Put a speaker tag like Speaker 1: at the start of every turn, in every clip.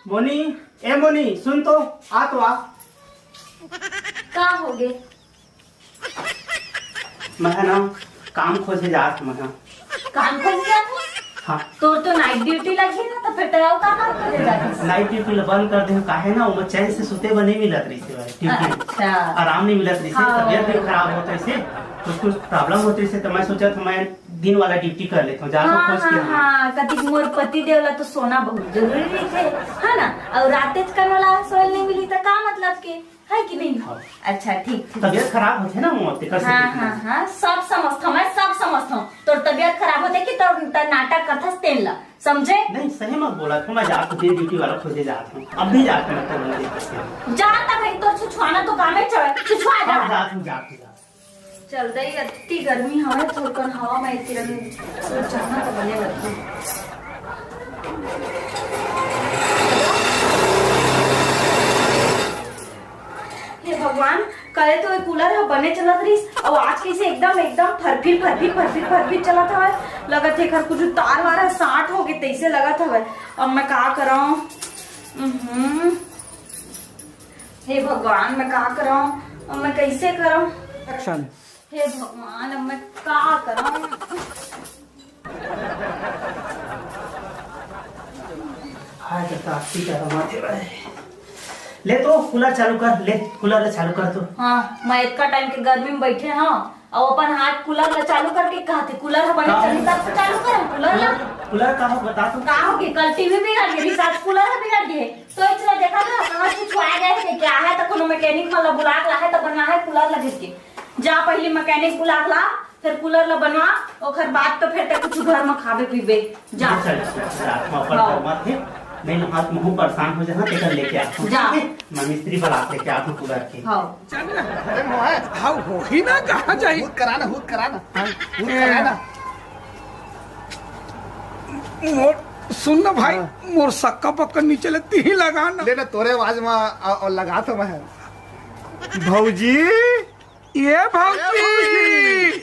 Speaker 1: मोनी, ए मोनी सुन तो आ तो आ।
Speaker 2: का हो गए?
Speaker 1: मैं ना काम खोजे जात मैं।
Speaker 2: काम खोज गया था?
Speaker 1: हाँ
Speaker 2: तो नाइट ड्यूटी लगी ना, तो फिर तेरा का काम करे जाती?
Speaker 1: नाइट ड्यूटी बंद कर दे काहे ना उमर चैन से सोते बने मिलत रही से ड्यूटी
Speaker 2: अच्छा।
Speaker 1: आराम नहीं मिलत रही से,
Speaker 2: हाँ।
Speaker 1: तबियत भी खराब होता है से कुछ प्रॉब्लम होती है से, तो मैं सोचा था मैं दिन वाला ड्यूटी कर लेता हूँ जा
Speaker 2: हाँ
Speaker 1: खोज के।
Speaker 2: हाँ, कति मोर पति देवला तो सोना बहुत जरूरी है, है ना? और रात करने वाला सोल नहीं मिली तो का मतलब के है कि नहीं?
Speaker 1: हाँ।
Speaker 2: अच्छा ठीक ठीक।
Speaker 1: तबियत खराब होते ना मुझे कर
Speaker 2: हाँ हाँ हाँ, सब समझता हूँ, मैं सब समझता हूँ। तो तबियत खराब होते कि तो नाटक करता तेल ला, समझे?
Speaker 1: नहीं सही मत बोला था, मैं जाता दिन ड्यूटी वाला खोजे जाता हूँ, अब भी जाता हूँ मतलब
Speaker 2: जाता भाई तो छुछवाना तो काम है, छुछवा जा।
Speaker 1: जाता
Speaker 2: चल दई इतनी गर्मी हवे, थोड़कन हवा में तिरन सोचना तो बने लगती। हे भगवान, कल तो कूलर बने चलत रही और आज कैसे एकदम एकदम फरफिर चलत हवे। लगत है कुछ तार वार साठ हो गए तैसे लगत हवे। अब मैं का कराऊं? हे भगवान, मैं का कराऊं? अब मैं कैसे कराऊं?
Speaker 1: एक्शन।
Speaker 2: हे भगवान, अब मैं का कराऊं?
Speaker 1: हाय तो ठीक है माथे भाई, ले तो कूलर चालू कर, ले कूलर चालू कर तो।
Speaker 2: हाँ, मैं इतना टाइम के गर्मी में बैठे हाँ और अपन हाथ कूलर ला चालू करके कहते कूलर बने चली तब तो चालू कर कूलर ला।
Speaker 1: कूलर का हो बता तो।
Speaker 2: का हो गया? कल टीवी बिगड़ गई, रिचार्ज कूलर बिगड़ गए तो इतना देखा ना कहाँ से छुआ गए थे क्या है, तो कोनो मैकेनिक वाला बुला ला है तो बना है कूलर लगे के। जा पहले मैकेनिक बुला ला, फिर कूलर ला बनवा, और बाद तो फिर कुछ घर में खावे पीबे जा।
Speaker 1: मैं हाथ मुंह परेशान हो जाना तेकर लेके आता हूँ,
Speaker 2: जा
Speaker 1: मैं मिस्त्री पर आते क्या आपको कूलर के।
Speaker 2: हाँ
Speaker 3: हाँ हो ही ना, कहाँ जाए? हुद कराना मोर सुन ना भाई, मोर सक्का पक्का नीचे लगती ही लगा ना।
Speaker 4: ले ना तोरे आवाज में और लगा तो मैं
Speaker 3: भौजी, ये भौजी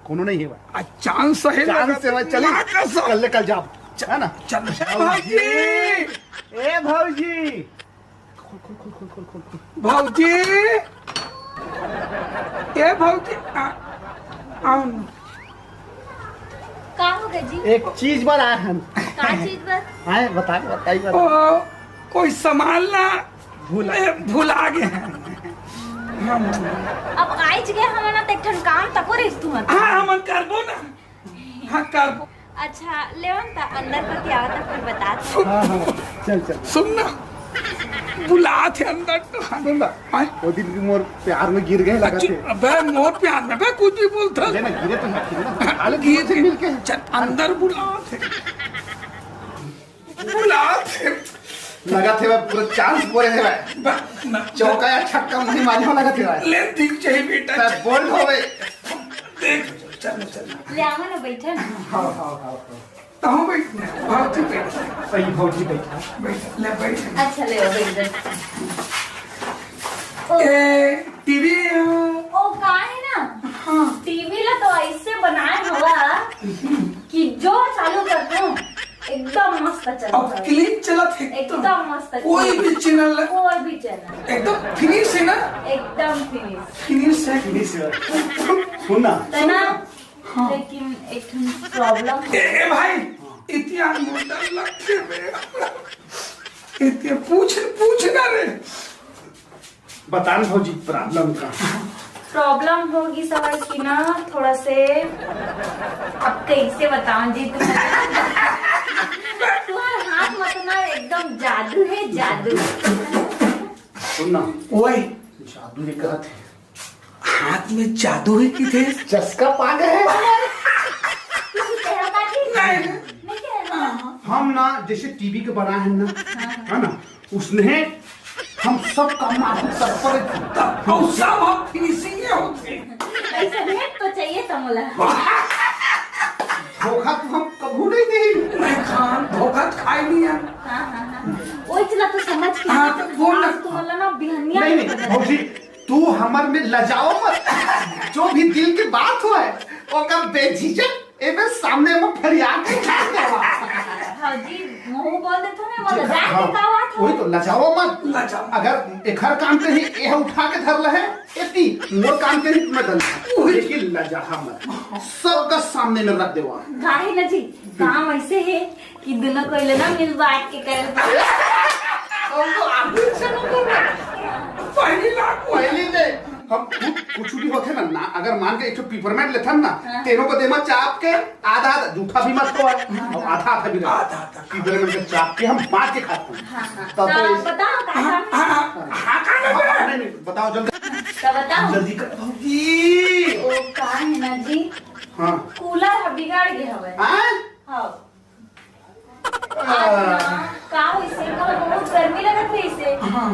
Speaker 4: कोनो नहीं है भाई।
Speaker 3: चांद सही
Speaker 4: चांद से मैं चली कल जाओ है ना।
Speaker 3: चल भौजी,
Speaker 4: ए भौजी खोल
Speaker 3: भौजी, ये भौजी आओ ना।
Speaker 2: का हो गया जी?
Speaker 4: एक चीज पर आए हम।
Speaker 2: का चीज पर
Speaker 4: आए बताइए
Speaker 3: ओ, कोई सामान ना भूला गए हैं।
Speaker 2: अब आइज गए हम ना तेठन काम तको रही तू।
Speaker 3: हाँ हम करबो ना, हाँ करबो।
Speaker 2: अच्छा लेवन ता अंदर का क्या आता फिर बता दो।
Speaker 4: चल
Speaker 3: सुन ना, बुला थे अंदर तो
Speaker 4: सुन ना, वो दिन भी मोर प्यार में गिर गए लगा थे।
Speaker 3: अबे मोर प्यार में बे कुछ भी बोलता
Speaker 4: लेना गिरे तो ना
Speaker 3: हाल गिरे थे
Speaker 4: मिलके।
Speaker 3: चल अंदर बुला थे
Speaker 4: लगा थे भाई पूरा चांस बोले थे भाई, चौका या छक्का नहीं मारने लगा थे भाई।
Speaker 3: ले दिख चाहिए बेटा,
Speaker 4: बोल्ड हो गए
Speaker 3: देख चल
Speaker 2: ले आवा ना बैठे ना।
Speaker 4: हाँ
Speaker 3: ताऊ बैठ भौजी बैठ
Speaker 4: सही भौजी बैठा
Speaker 3: ले बैठ।
Speaker 2: अच्छा ले बैठ
Speaker 3: ए टीवी
Speaker 2: ओ का है ना।
Speaker 3: हाँ
Speaker 2: टीवी ला तो ऐसे बनाए हवा कि जो चालू करते हो एकदम मस्त चलता
Speaker 3: अब
Speaker 2: है,
Speaker 3: क्लीन चला थे
Speaker 2: एकदम मस्त।
Speaker 3: कोई भी चैनल
Speaker 2: कोई भी चैनल
Speaker 3: एकदम फिनिश है ना,
Speaker 2: एकदम फिनिश
Speaker 3: फिनिश है।
Speaker 4: सुनना
Speaker 2: है ना। लेकिन एक प्रॉब्लम
Speaker 3: ए भाई इतना मोटा लगते बे, इतने पूछ ना रे।
Speaker 4: बता भौजी प्रॉब्लम का।
Speaker 2: प्रॉब्लम होगी सवाल की ना थोड़ा से। अब कैसे बताऊं जी तुम्हारे हाथ में ना एकदम जादू है, जादू।
Speaker 4: सुनना
Speaker 3: ओए
Speaker 4: जादू ने कहा थे,
Speaker 3: हाथ में जादू है कि थे?
Speaker 4: चस्का पा गए
Speaker 3: नहीं
Speaker 4: हम ना जैसे टीवी के बना है ना, है ना, उसने हम सब काम सब पर
Speaker 3: और सब हम फिनिशिंग होते।
Speaker 2: ऐसे भेंट तो चाहिए तमला।
Speaker 4: धोखा तो हम कभी नहीं दी।
Speaker 3: मैं खान धोखा खाई नहीं है।
Speaker 2: वो इतना तो समझ के
Speaker 3: हाँ, तो बोल ना।
Speaker 2: तुम्हारा ना बिहनिया
Speaker 4: नहीं भौजी तू हमार में लजाओ मत, जो भी दिल की बात हो है ओका बेझिझक एमे सामने में फरियाद के खा देवा।
Speaker 2: जी मुंह बोल देते ना मतलब जाए
Speaker 4: हाँ,
Speaker 2: के का बात
Speaker 4: वही तो लजाओ मत।
Speaker 3: लजाओ।
Speaker 4: अगर एक हर काम के ही ये उठा के धर रहे एती मोर काम के ही मैं दल लेकिन लजा मत सबका सामने में रख देवा।
Speaker 2: काहे ना जी काम ऐसे है कि दोनों को लेना मिल बांट के करे
Speaker 4: पहली दे हम कुछ भी होते ना अगर मान के एक पिपरमेंट लेते ना तेनों को देमा चाप के आधा जूठा भी मत को और आधा भी
Speaker 3: आधा
Speaker 4: पिपरमेंट के चाप के हम बांट के खाते हैं। तब तो
Speaker 2: बताओ का
Speaker 4: नहीं बताओ जल्दी
Speaker 2: तो बताओ
Speaker 4: जल्दी कर भौजी।
Speaker 2: ओ का है ना जी
Speaker 4: हाँ
Speaker 2: कूलर बिगाड़ गए हवे हां का वैसे कल बहुत गर्मी लगत है इसे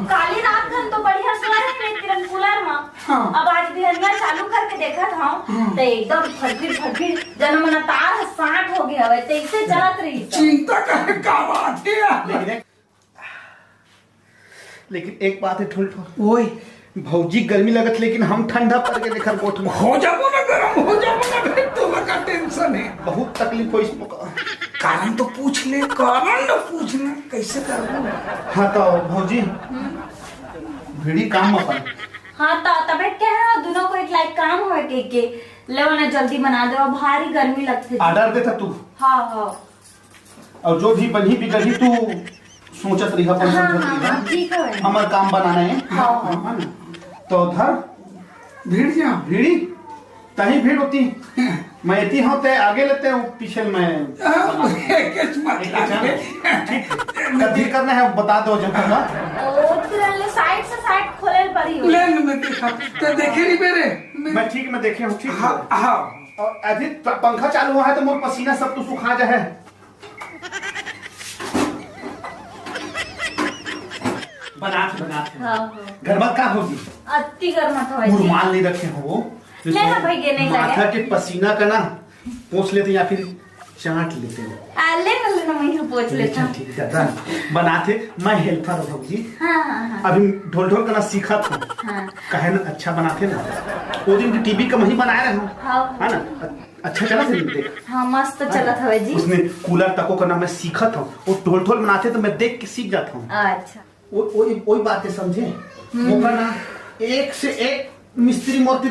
Speaker 2: काली रात खन तो बढ़िया सोए रहे किरण कूलर में अब आज भी हरिया चालू करके देखा था तो एकदम फटफिर जनमना तार 60 हो गया हवे तो इससे चलत रही
Speaker 3: चिंता करे का बात है।
Speaker 4: लेकिन एक बात है ठोल ठोल
Speaker 3: ओए
Speaker 4: भौजी गर्मी लगत लेकिन हम ठंडा पड़ के देखर गोठ में
Speaker 3: हो जाबो ना गरम हो जाबो ना फिर तो लगा टेंशन है।
Speaker 4: बहुत तकलीफ हो इसमें।
Speaker 3: कारण तो पूछ ले कारण तो पूछना कैसे करबो।
Speaker 4: हाँ तो भौजी भिड़ी काम अपन
Speaker 2: हाँ तो तबे क्या है दोनों को एक लाइक काम हो के ले ना जल्दी बना दो भारी गर्मी लगती है।
Speaker 4: ऑर्डर देता तू
Speaker 2: हाँ हाँ
Speaker 4: और जो भी बनी बिगड़ी तू सोचत रही अपन
Speaker 2: हाँ ठीक है
Speaker 4: हमार काम बनाना है।
Speaker 2: हाँ।
Speaker 4: तो धर
Speaker 3: भीड़ जा
Speaker 4: भिड़ी तही भीड़ होती मैं इतनी होते आगे लेते हूँ पीछे में
Speaker 3: किस मतलब
Speaker 4: कभी करना है बता दो जब तक।
Speaker 2: ओ तिरले साइड से साइड खोले पड़ी हो
Speaker 3: लेन में देखा तो देखे नहीं मेरे
Speaker 4: मैं ठीक में देखे हूँ ठीक
Speaker 3: हाँ हाँ
Speaker 4: और अधिक पंखा चालू हुआ है तो मोर पसीना सब तो सुखा जाए। बनाते
Speaker 2: हाँ
Speaker 4: घर में क्या होगी
Speaker 2: अति गर्मा तो है
Speaker 4: रुमाल नहीं रखे हो वो
Speaker 2: ले ना भाई ये नहीं
Speaker 4: माथा
Speaker 2: लगे
Speaker 4: के पसीना का ना पोंछ लेते या फिर चाट लेते हो।
Speaker 2: ले ना मैं पूछ लेता हूँ।
Speaker 4: ठीक है बनाते मैं हेल्पर हूँ भौजी।
Speaker 2: हाँ हाँ हाँ
Speaker 4: अभी ढोल ढोल करना सीखा था
Speaker 2: हाँ
Speaker 4: कहे ना अच्छा बनाते ना वो दिन की टीवी का वही बनाए रहे
Speaker 2: हाँ
Speaker 4: है ना अच्छा चला फिल्म देख
Speaker 2: हाँ मस्त चला था जी।
Speaker 4: उसने कूलर तको करना मैं सीखा था वो ढोल ढोल बनाते तो मैं देख के सीख जाता हूँ।
Speaker 2: अच्छा
Speaker 4: वही बातें समझे वो करना एक से एक मिस्त्री मोती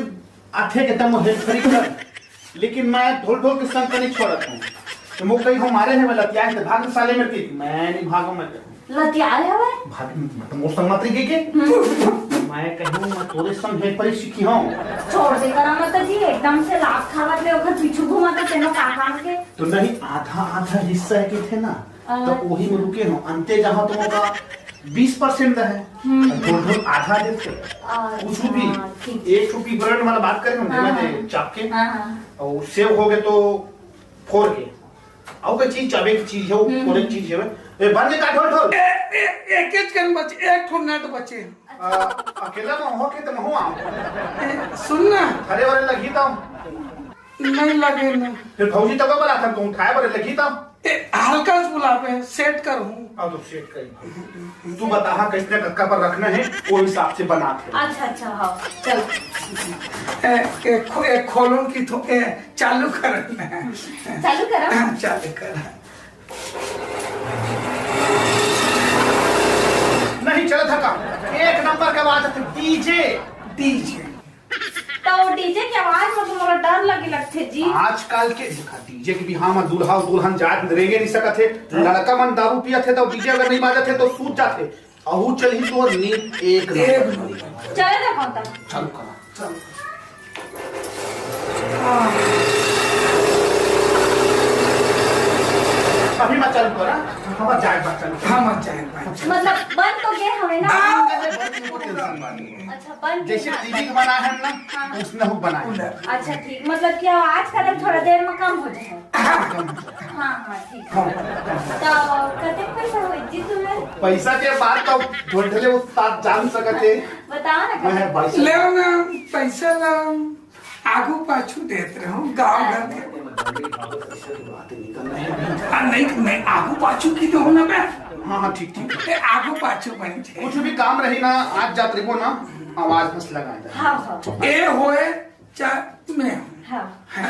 Speaker 4: आथे के तम हेल्प करी कर लेकिन मैं ढोल ढोल के संग नहीं छोड़ता हूँ तो वो कहीं हमारे हैं मैं लतिया से भाग साले में थी मैं नहीं भागो मैं
Speaker 2: लतियार है वे
Speaker 4: भाग मोर संग मत रही के मैं कहूँ मैं तोरे संग हेल्प करी सीखी हूँ
Speaker 2: छोड़ दे करा मत जी एकदम से लाभ खावत ले ओकर पीछू घुमा तो तेनो काका के
Speaker 4: तो नहीं आधा आधा हिस्सा है कि थे ना तो वही में रुके हो अंते जहाँ तुम का 20% है ढोल ढोल आधा देते कुछ भी एक छुपी ब्रांड वाला बात करें मैंने चाप के और सेव हो गए तो फोड़ के और कोई चीज चाबे की चीज है वो फोड़े की चीज है ए बंद का ढोल ढोल
Speaker 3: एक एक कन बचे एक ठो नट बचे
Speaker 4: अकेला में हो के तो मैं हूं
Speaker 3: सुन ना
Speaker 4: खड़े वाले लगी तो
Speaker 3: नहीं लगे ना
Speaker 4: फिर भौजी तक बोला था तुम उठाए वाले लगी तो
Speaker 3: हल्का बुला पे सेट कर हूँ
Speaker 4: अब तो सेट करी तू बता हाँ किसने टक्का पर रखना है वो हिसाब से बना के
Speaker 2: अच्छा अच्छा हाँ चल
Speaker 3: एक खोलों की तो चालू करना है
Speaker 2: चालू करो
Speaker 3: चालू कर
Speaker 4: नहीं चला था का एक नंबर का बात है डीजे
Speaker 3: डीजे
Speaker 2: तो डीजे की आवाज में तुम्हारा डर लगे लगते जी
Speaker 4: आजकल के डीजे के भी हाँ मत दूल्हा और दुल्हन जात रेंगे नहीं सकत थे लड़का मन दारू पिया थे तो डीजे अगर नहीं बाजा थे तो सूत जाते अहू चल ही तो नींद एक
Speaker 2: चले ना कौन तक
Speaker 4: चालू करा
Speaker 3: चल
Speaker 4: अभी मत चालू करा हम जाए बात चालू
Speaker 3: हाँ मत जाए
Speaker 2: मतलब बंद तो गए हमें ना अच्छा बंद
Speaker 4: जैसे टीवी का बना है ना उसने हम बनाया
Speaker 2: अच्छा ठीक मतलब कि आज का थोड़ा देर में कम हो जाए हाँ हाँ ठीक तो कते पैसा हो जी तुम्हें
Speaker 4: पैसा के बाद तो ढोलढले उस्ताद जान सकते
Speaker 2: बताओ ना
Speaker 4: मैं बाईस
Speaker 3: ले ना पैसा ला आगू पाछू देते रहो गाँव घर के नहीं आगू पाछू की तो होना मैं
Speaker 4: हाँ हाँ ठीक ठीक
Speaker 3: आगू पाछू बन
Speaker 4: कुछ भी काम रही ना आज जात रही ना आवाज बस लगाए
Speaker 2: हाँ हाँ
Speaker 3: ए होए चाय में हूँ।
Speaker 2: हाँ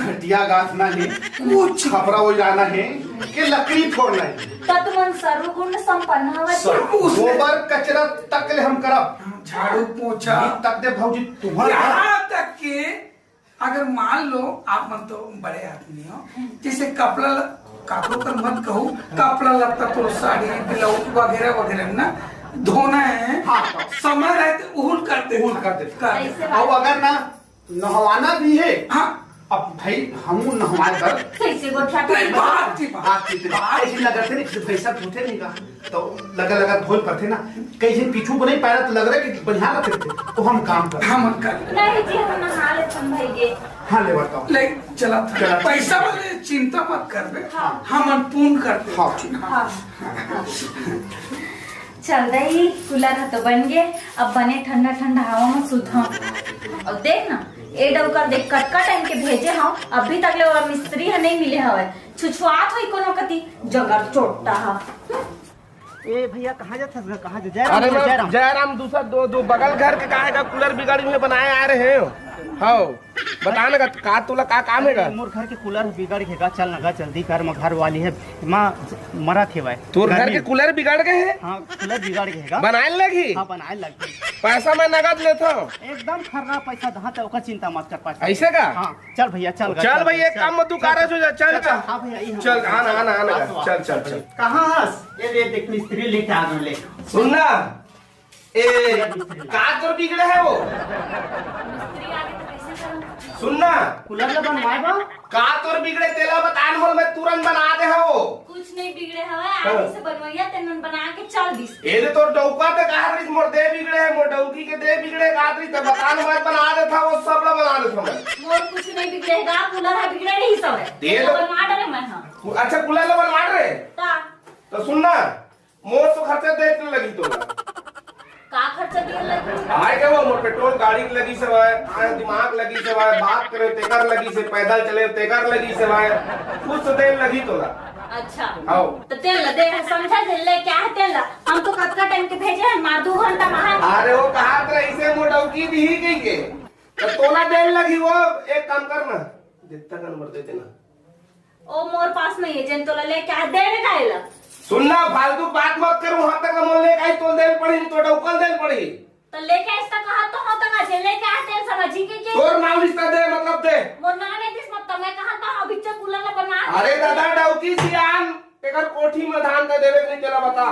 Speaker 4: घटिया गाथना है,
Speaker 3: कुछ
Speaker 4: खपरा हो जाना है कि लकड़ी फोड़ना है।
Speaker 2: तत्मन सर्वगुण संपन्न हवा
Speaker 4: सब गोबर कचरा तक ले हम करब,
Speaker 3: झाड़ू पोछा
Speaker 4: ई तक दे भौजी तुम्हारा।
Speaker 3: यहाँ तक कि अगर मान लो आप मन तो बड़े आदमी हो, जैसे कपड़ा काकरो कर मत कहूँ, कपड़ा लत्ता तो साड़ी ब्लाउज वगैरह वगैरह ना धोना है।
Speaker 4: हाँ।
Speaker 3: समय रहते उहुल करते
Speaker 2: ऐसे
Speaker 4: और अगर ना नहवाना भी है,
Speaker 3: हाँ
Speaker 4: अब भाई हम नहवाए कर
Speaker 2: कैसे गोठा
Speaker 3: नहीं, बात की
Speaker 4: बात ऐसी लगते नहीं कि पैसा धोते नहीं का तो लगा धोल पड़ते ना, कई दिन पीछू को नहीं पाया तो लग रहा है कि बढ़िया रहते थे तो हम काम कर।
Speaker 3: हम कर
Speaker 2: नहीं जी हम नहा ले भाई।
Speaker 4: हाँ ले बताओ
Speaker 3: ले चला था
Speaker 4: चला।
Speaker 3: पैसा वाले चिंता मत कर बे,
Speaker 2: हाँ।
Speaker 3: हम पूर्ण करते
Speaker 4: हाँ।
Speaker 2: हाँ चल रही कूलर तो बन गए, अब बने ठंडा ठंडा हवा में शुद्ध हम। अब देख ना ए डौका देख कटका टाइम के भेजे हम, अभी तक ले और मिस्त्री है नहीं मिले हवे, छुछुआत हुई कोनो कति जगर चोटता हा।
Speaker 1: ए भैया कहाँ जाता है? कहाँ जा?
Speaker 5: अरे
Speaker 1: जयराम
Speaker 5: जयराम दूसरा दो बगल घर के कहा है कूलर बिगाड़ी में बनाए आ रहे हो। हाँ बताने का तुला का काम है?
Speaker 1: मोर घर के कूलर बिगड़ गएगा, चल ना जल्दी कर, मैं घर वाली है माँ मरा थे भाई।
Speaker 5: तोर घर के कूलर बिगड़ गए हैं?
Speaker 1: हाँ कूलर बिगड़ गएगा।
Speaker 5: बनाए लगी?
Speaker 1: हाँ बनाए लगी।
Speaker 5: पैसा मैं नगद लेता हूँ
Speaker 1: एकदम खर्रा पैसा दहा तो ओकर चिंता मत कर पास।
Speaker 5: ऐसे का?
Speaker 1: हाँ चल भैया चल
Speaker 5: भैया एक काम मत तू कर चल
Speaker 1: हाँ भैया यही
Speaker 5: चल आना चल
Speaker 1: कहाँ हंस ये देख मिस्त्री लेके आ गए।
Speaker 5: सुनना ए का तो बिगड़े है वो
Speaker 2: मिस्त्री आगे तो कैसे करूं?
Speaker 5: सुनना
Speaker 1: कूलर ला बनवाए बा
Speaker 5: का तोर बिगड़े तेला बतान बोल मैं तुरंत बना दे हो।
Speaker 2: कुछ नहीं बिगड़े हवा, आगे से बनवाइया तेनन बना के चल दिस।
Speaker 5: ए तो डौका पे कहा रही मोर दे बिगड़े है, मोर डौकी के दे बिगड़े कहा रही तो बतान मैं बना दे था, वो सब ला बना दे था मैं।
Speaker 2: मोर कुछ नहीं बिगड़ेगा, कूलर है बिगड़े नहीं सब है।
Speaker 5: दे
Speaker 2: तो
Speaker 5: दो।
Speaker 2: बनवा डाले मैं। हाँ
Speaker 5: अच्छा कूलर ला बनवा रहे
Speaker 2: ता
Speaker 5: तो सुनना मोर तो खर्चा देने लगी तो
Speaker 2: का खर्चा दिए लगी?
Speaker 5: आए के वो मोर पेट्रोल गाड़ी की लगी से भाई, दिमाग लगी से भाई, बात करे तेकर लगी से, पैदल चले तेकर लगी से भाई, कुछ तो देर लगी तो
Speaker 2: अच्छा
Speaker 5: आओ
Speaker 2: तो तेल दे समझा ले क्या है तेल? हम तो कतका टाइम के भेजे हैं, मार 2 घंटा महा।
Speaker 5: अरे वो कहा इसे मोटौकी भी ही गई के तो तोला देर लगी। वो एक काम करना देता का नंबर देते ना।
Speaker 2: ओ मोर पास में ये जन तोला ले क्या देने का आइला?
Speaker 5: सुनना फालतू बात मत करो, वहां तक मोल ले आई तो देर पड़ी तो डौकल देर पड़ी
Speaker 2: तो लेके ऐसा कहा तो हो तक आज लेके आते हैं समझी के
Speaker 5: तोर नाम रिश्ता दे मतलब दे
Speaker 2: मोर ना ने दिस मत मैं कहा था अभी तक कूलर ला बना।
Speaker 5: अरे दादा डौकी सियान तेकर कोठी में धान दे देवे नहीं चला बता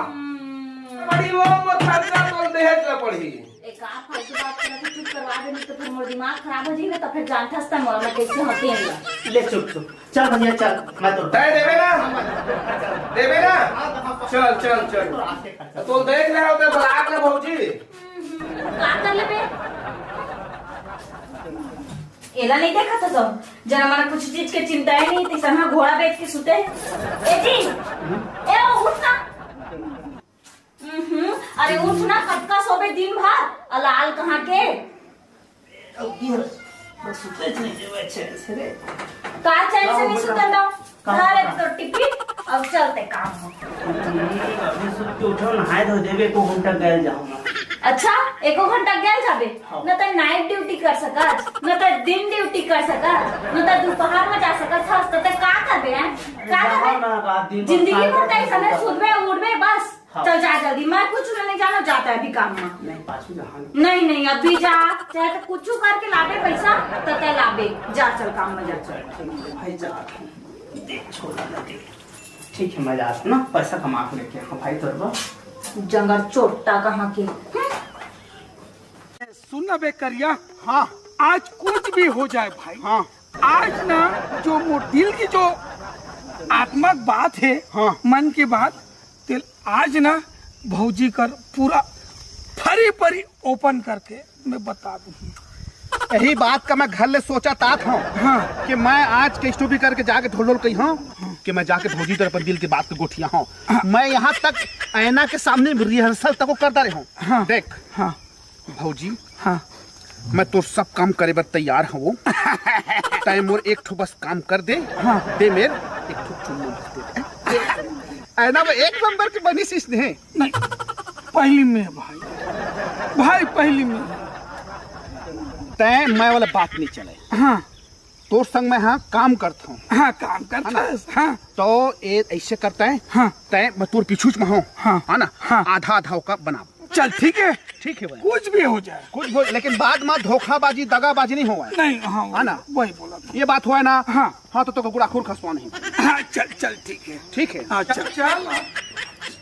Speaker 5: बड़ी वो मत खर्चा तो देहज ला पड़ी।
Speaker 2: एक आप फालतू बात करके चुप करवा दे, नहीं तो फिर मोर दिमाग खराब हो जाएगा, तो फिर जान ठसता मोर मैं कैसे होती है।
Speaker 1: ले चुप चुप चल भैया चल मैं तो
Speaker 5: दे देवे ना चल तो देख रहे होते ब्लाक ना भौजी
Speaker 2: का कर ले बे? एला नहीं देखा तो सब जरा हमारा कुछ चीज के चिंता है नहीं थी, समा घोड़ा बेच के सुते। ए जी ए उठ ना। अरे उठ ना, कटका सोबे दिन भर अलाल कहाँ के का चैन से नहीं सुतल दो अरे तो टिपी। अब चलते काम हो।
Speaker 1: अभी सुत के उठो नहाए धो देवे को घंटा गए जाऊंगा।
Speaker 2: अच्छा 1 घंटा गया जाबे न तो नाइट ड्यूटी कर सकत, न तो दिन ड्यूटी कर सकत, न तो दोपहर में जा सकत हस तो का करबे हैं? का करबे? जिंदगी भर तय समय सुतबे उठबे बस। चल जा जल्दी, मैं कुछ नहीं जाना जाता है अभी काम में।
Speaker 1: नहीं पाछू जहां
Speaker 2: नहीं अभी जा, चाहे तो कुछ करके लाबे पैसा तो तय लाबे। जा चल काम में जा चल।
Speaker 1: भाई जा देख छोड़ा लगे ठीक है मैं जाता ना पैसा कमा के लेके आओ भाई तोरबा
Speaker 2: जंगल चोटा कहाँ के।
Speaker 3: सुन बे करिया,
Speaker 4: हाँ
Speaker 3: आज कुछ भी हो जाए भाई,
Speaker 4: हाँ
Speaker 3: आज ना जो मोर दिल की जो आत्मक बात है,
Speaker 4: हाँ।
Speaker 3: मन की बात, तो आज ना भौजी कर पूरा फरी परी ओपन करके मैं बता दूंगी।
Speaker 4: यही बात का मैं घर ले सोचा तात हूँ
Speaker 3: हाँ।
Speaker 4: कि मैं आज के स्टूबी करके जाके ढोल कही हूँ कि मैं जाके भौजी तरफ पर दिल की बात को गोठिया हूँ। मैं यहाँ तक ऐना के सामने रिहर्सल तक करता रहा हूँ।
Speaker 3: हाँ।
Speaker 4: देख
Speaker 3: हाँ
Speaker 4: भौजी
Speaker 3: हाँ
Speaker 4: मैं तो सब काम करे बर तैयार हूँ। टाइम मोर एक ठो बस काम कर दे।
Speaker 3: हाँ।
Speaker 4: दे मेर एक ठो चुम्मा बस दे। ऐना में 1 नंबर की बनी सी स्नेह।
Speaker 3: नहीं पहली में भाई, भाई पहली में
Speaker 4: तय मैं वाला बात नहीं चले।
Speaker 3: हाँ
Speaker 4: तोर संग मैं हाँ काम करता हूँ।
Speaker 3: हाँ काम करता है। हाँ
Speaker 4: तो ये ऐसे करता है।
Speaker 3: हाँ
Speaker 4: तय मैं तोर पीछू में हूँ।
Speaker 3: हाँ
Speaker 4: है ना।
Speaker 3: हाँ
Speaker 4: आधा आधा का बना।
Speaker 3: चल ठीक है
Speaker 4: भाई
Speaker 3: कुछ भी हो जाए
Speaker 4: कुछ हो, लेकिन बाद में धोखाबाजी दगाबाजी नहीं हुआ है।
Speaker 3: नहीं। हाँ
Speaker 4: है ना।
Speaker 3: वही बोला था।
Speaker 4: ये बात हुआ है ना।
Speaker 3: हाँ
Speaker 4: हाँ तो गुड़ाखोर खसवा नहीं।
Speaker 3: हाँ चल चल ठीक है।
Speaker 4: हाँ
Speaker 3: चल चल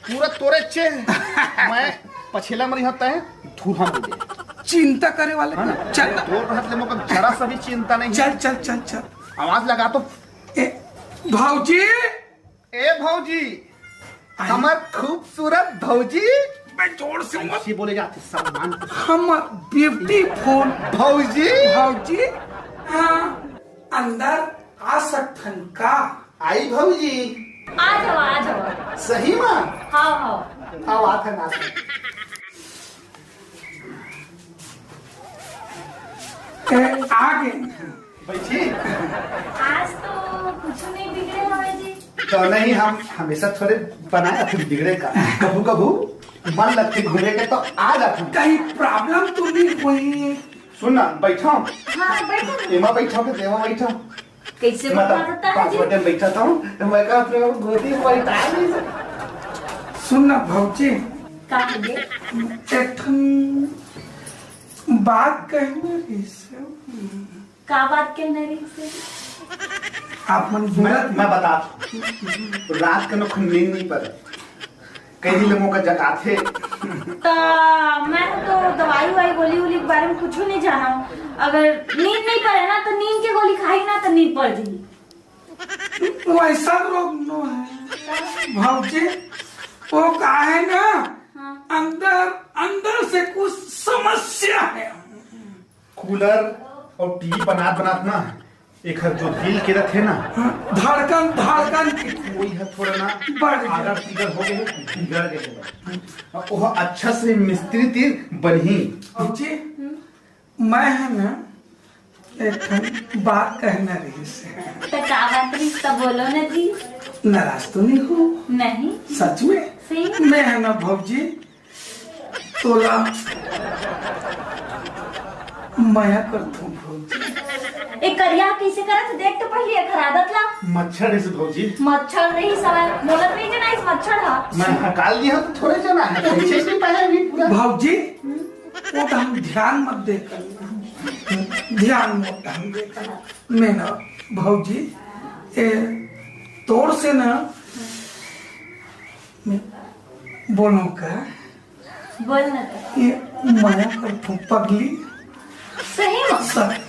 Speaker 4: पूरा तोरे चे मैं पछेला मरी होता है धूरा में दे।
Speaker 3: चिंता करे वाले चल
Speaker 4: तोर रहत ले मोका जरा सा भी चिंता नहीं।
Speaker 3: चल चल चल चल
Speaker 4: आवाज लगा तो।
Speaker 3: भाऊजी
Speaker 4: ए भौजी हमार खूबसूरत भौजी।
Speaker 3: मैं जोर से मत
Speaker 4: ऐसे बोले जाते सम्मान
Speaker 3: हम ब्यूटीफुल
Speaker 4: भौजी।
Speaker 3: भाऊजी हाँ अंदर आ सकथन का?
Speaker 4: आई भौजी
Speaker 2: आ जाओ।
Speaker 4: सही में।
Speaker 2: हाँ
Speaker 4: आवाज है ना।
Speaker 3: आ गए
Speaker 4: बैठी।
Speaker 2: आज तो कुछ नहीं बिगड़े हमें जी।
Speaker 4: तो नहीं हम हमेशा थोड़े बनाए फिर बिगड़े का कभू कभू मन लगती घूमे के तो आ जाते।
Speaker 3: कहीं प्रॉब्लम तो नहीं हुई?
Speaker 4: सुन ना बैठा
Speaker 2: हाँ बैठो।
Speaker 4: एमा बैठा के देवा बैठा।
Speaker 2: कैसे
Speaker 4: मैं
Speaker 2: बता सकता है
Speaker 4: पाँच
Speaker 2: जी?
Speaker 4: बटन बैठा था तो मैं कहा अपने गोदी में बैठा नहीं सकता।
Speaker 3: सुन ना भाऊजी
Speaker 2: का है ये?
Speaker 3: एक बात कहने रही से
Speaker 2: का बात कहने रही से?
Speaker 3: आप मन
Speaker 4: मैं बता रात के नुख नींद नहीं पड़े कई लोगों का जगाते।
Speaker 2: तो मैं तो दवाई वाई गोली वोली के बारे में कुछ नहीं जाना हूँ। अगर नींद नहीं पड़े ना तो नींद की गोली खाई ना तो नींद पड़ जाएगी।
Speaker 3: वैसा रोग नो है भाऊजी। वो का है ना
Speaker 2: हाँ।
Speaker 3: अंदर से कुछ समस्या है।
Speaker 4: कूलर और टीवी बनात ना एक जो दिल के रखे ना
Speaker 3: धड़कन
Speaker 4: वही है थोड़ा ना
Speaker 3: बढ़ गया।
Speaker 4: आगर तिगर हो गए बिगड़ गए। वो अच्छा से मिस्त्री तीर बनी।
Speaker 3: जी मैं है ना एक बात कहना रही से।
Speaker 2: तो का बात रही तो बोलो ना जी।
Speaker 3: नाराज तो नहीं हो?
Speaker 2: नहीं
Speaker 3: सच में
Speaker 2: सही।
Speaker 3: मैं है ना भाऊजी तोला माया करता हूँ भाऊजी।
Speaker 2: एक करिया कैसे करत देख तो पहले एक आदत ला।
Speaker 4: मच्छर है भौजी।
Speaker 2: मच्छर नहीं सवाल बोलत नहीं जना इस मच्छर हा।
Speaker 4: मैं हकाल दिया तो थोड़े जना है पीछे से पहले भी पूरा।
Speaker 3: भाऊजी वो तो हम ध्यान मत देकर ध्यान मत हम देकर मैं ना भाऊजी तोड़ से ना बोलो का
Speaker 2: बोलना तो
Speaker 3: ये माया करता हूँ पगली।
Speaker 2: सही में
Speaker 3: सर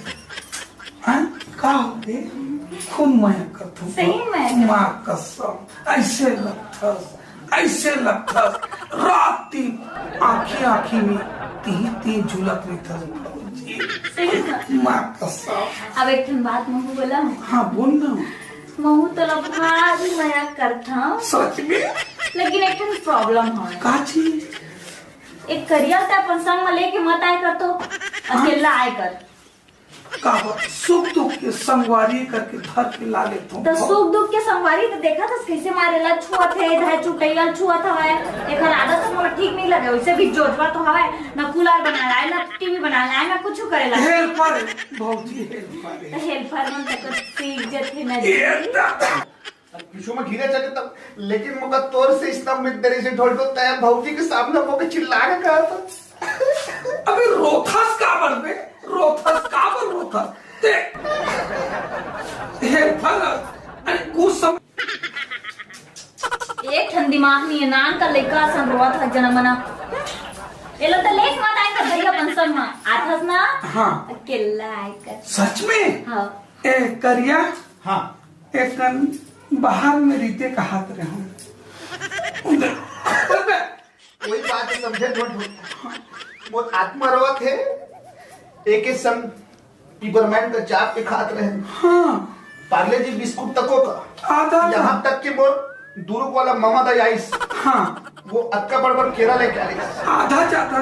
Speaker 3: का हो गए खूब माया करता हूँ।
Speaker 2: सही में
Speaker 3: माँ कसम ऐसे लगता रात दिन आँखी में ती झूलत रही था भाऊजी।
Speaker 2: सही में।
Speaker 3: माँ कसम।
Speaker 2: अब एक बात महू बोला
Speaker 3: हाँ बोल ना।
Speaker 2: महू तो भारी मया करता
Speaker 3: सच में
Speaker 2: लेकिन एक प्रॉब्लम है।
Speaker 3: का चीज?
Speaker 2: एक करिया तो अपन संग में लेके मत आए कर तो अकेला आए कर।
Speaker 3: का सुख दुख के संगवारी करके धर के ला लेता हूँ।
Speaker 2: तो सुख दुख के संगवारी तो देखा था कैसे मारेला छुआ थे इधर चुटैया छुआ था है। एक आदत तो मुझे ठीक नहीं लगे वैसे भी जोजवा तो हवा ना कूलर बना रहा है ना टीवी बना रहा है ना कुछ करेला।
Speaker 3: हेल्पर भाऊजी हेल्पर
Speaker 2: हेल्पर मन तक इज्जत है ना।
Speaker 4: पीछू में घिरे चले तब लेकिन मुका तोर से इतना मिद्दरी से ढोल दो तय भौजी के सामने मुके चिल्ला के कहा था।
Speaker 3: अबे रोथस काबर बे रोथस काबर रोथस ते हेल्पर अरे कुछ सम
Speaker 2: एक ठन दिमाग नहीं है नान का लेका सन रोआ था जनमना ये लोग तो लेट मत आए कर भैया पंसन में आथस ना।
Speaker 3: हाँ
Speaker 2: अकेला आए कर।
Speaker 3: सच में
Speaker 2: हाँ
Speaker 3: ए करिया
Speaker 4: हाँ
Speaker 3: एक दिन बाहर में रीते का हाथ रहे हूँ।
Speaker 4: वही बात समझे ढूंढ वो आत्मा रोवत है एक संग पिपरमैन का चाप के खात रहे।
Speaker 3: हाँ
Speaker 4: पार्ले जी बिस्कुट तको का
Speaker 3: आधा
Speaker 4: यहाँ तक कि मोर दूर वाला मामा आइस
Speaker 3: हाँ
Speaker 4: वो अक्का बड़बड़ केरा लेके आई
Speaker 3: आधा जाता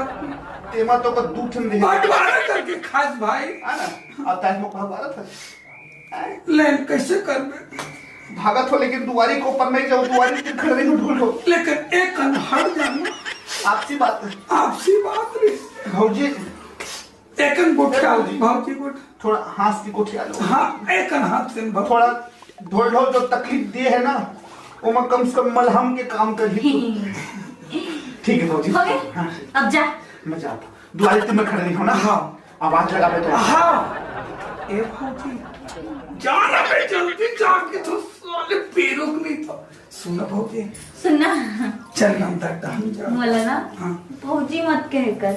Speaker 4: तेमा तो का दू ठन दे
Speaker 3: बंटवारा करके खास भाई
Speaker 4: आना अब ताज मुख भागा था
Speaker 3: लेन कैसे कर बे?
Speaker 4: भागत हो लेकिन दुआरी को ऊपर नहीं जाओ दुआरी के खड़े को ढूंढ लो।
Speaker 3: लेकिन एक कन हट जाना
Speaker 4: आपसी बात है
Speaker 3: आपसी बात रे
Speaker 4: भौजी
Speaker 3: एकन गोठिया भाजी गोठ
Speaker 4: थोड़ा हाथ की कोठी आलो
Speaker 3: हाँ एकन हाथ से भाजी
Speaker 4: थोड़ा ढोल ढोल जो तकलीफ दिए है ना वो मैं कम से कम मलहम के काम कर ही ठीक है भाजी
Speaker 2: हो गए?
Speaker 4: हाँ
Speaker 2: अब जा।
Speaker 4: मैं जाता हूँ द्वारित में खड़े नहीं हो ना
Speaker 3: हाँ
Speaker 4: आवाज लगा पे तो
Speaker 3: हाँ ए भाजी जाना पे जल्दी जाके तो साले पेरों नहीं था सुना भाजी
Speaker 2: सुनना
Speaker 3: चल हम तक हम जा
Speaker 2: बोला ना
Speaker 3: हाँ
Speaker 2: भौजी मत कहकर।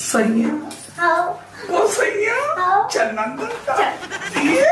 Speaker 3: सही है
Speaker 2: हाँ
Speaker 3: वो सही है
Speaker 2: हाँ।
Speaker 3: चल नंदन
Speaker 2: चल।
Speaker 3: ये